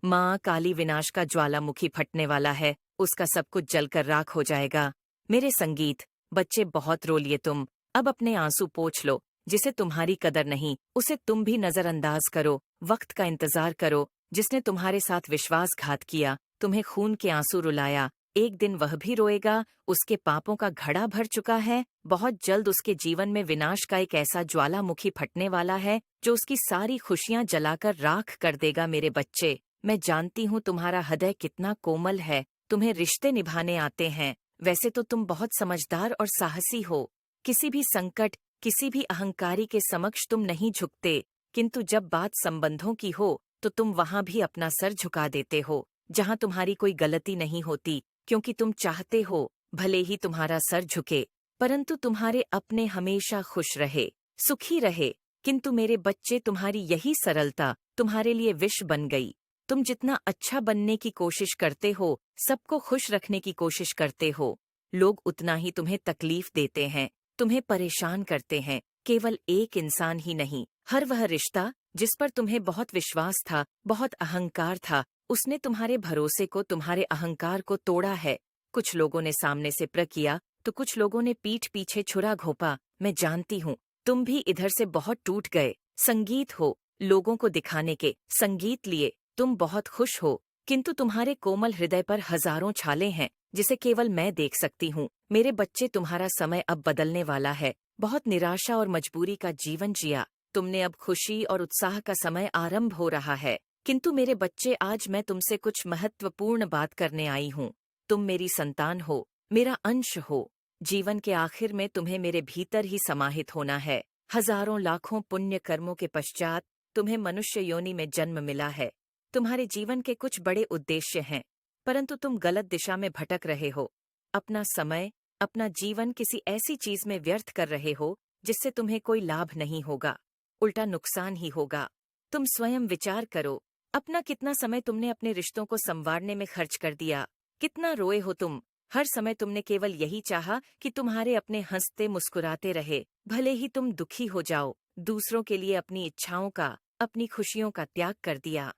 माँ, काली विनाश का ज्वालामुखी फटने वाला है, उसका सब कुछ जलकर राख हो जाएगा। मेरे संगीत, बच्चे बहुत रो लिए तुम, अब अपने आंसू पोंछ लो। जिसे तुम्हारी कदर नहीं, उसे तुम भी नजरअंदाज करो। वक्त का इंतजार करो। जिसने तुम्हारे साथ विश्वासघात किया, तुम्हें खून के आंसू रुलाया, एक दिन वह भी रोएगा। उसके पापों का घड़ा भर चुका है। बहुत जल्द उसके जीवन में विनाश का एक ऐसा ज्वालामुखी फटने वाला है जो उसकी सारी खुशियां जलाकर राख कर देगा। मेरे बच्चे, मैं जानती हूँ तुम्हारा हृदय कितना कोमल है, तुम्हें रिश्ते निभाने आते हैं। वैसे तो तुम बहुत समझदार और साहसी हो। किसी भी संकट, किसी भी अहंकारी के समक्ष तुम नहीं झुकते, किंतु जब बात संबंधों की हो तो तुम वहां भी अपना सर झुका देते हो, जहां तुम्हारी कोई गलती नहीं होती, क्योंकि तुम चाहते हो भले ही तुम्हारा सर झुके, परंतु तुम्हारे अपने हमेशा खुश रहे, सुखी रहे। किंतु मेरे बच्चे, तुम्हारी यही सरलता तुम्हारे लिए विष बन गई। तुम जितना अच्छा बनने की कोशिश करते हो, सबको खुश रखने की कोशिश करते हो, लोग उतना ही तुम्हें तकलीफ देते हैं, तुम्हें परेशान करते हैं। केवल एक इंसान ही नहीं, हर वह रिश्ता जिस पर तुम्हें बहुत विश्वास था, बहुत अहंकार था, उसने तुम्हारे भरोसे को, तुम्हारे अहंकार को तोड़ा है। कुछ लोगों ने सामने से प्र किया तो कुछ लोगों ने पीठ पीछे छुरा घोंपा। मैं जानती हूँ तुम भी इधर से बहुत टूट गए। संगीत हो, लोगों को दिखाने के संगीत लिए तुम बहुत खुश हो, किंतु तुम्हारे कोमल हृदय पर हजारों छाले हैं जिसे केवल मैं देख सकती हूँ। मेरे बच्चे, तुम्हारा समय अब बदलने वाला है। बहुत निराशा और मजबूरी का जीवन जिया तुमने, अब खुशी और उत्साह का समय आरंभ हो रहा है। किंतु मेरे बच्चे, आज मैं तुमसे कुछ महत्वपूर्ण बात करने आई हूँ। तुम मेरी संतान हो, मेरा अंश हो। जीवन के आखिर में तुम्हें मेरे भीतर ही समाहित होना है। हजारों लाखों पुण्य कर्मों के पश्चात तुम्हें मनुष्य योनि में जन्म मिला है। तुम्हारे जीवन के कुछ बड़े उद्देश्य हैं, परंतु तुम गलत दिशा में भटक रहे हो। अपना समय, अपना जीवन किसी ऐसी चीज में व्यर्थ कर रहे हो जिससे तुम्हें कोई लाभ नहीं होगा, उल्टा नुकसान ही होगा। तुम स्वयं विचार करो, अपना कितना समय तुमने अपने रिश्तों को संवारने में खर्च कर दिया। कितना रोए हो तुम। हर समय तुमने केवल यही चाहा कि तुम्हारे अपने हंसते मुस्कुराते रहे, भले ही तुम दुखी हो जाओ। दूसरों के लिए अपनी इच्छाओं का, अपनी खुशियों का त्याग कर दिया।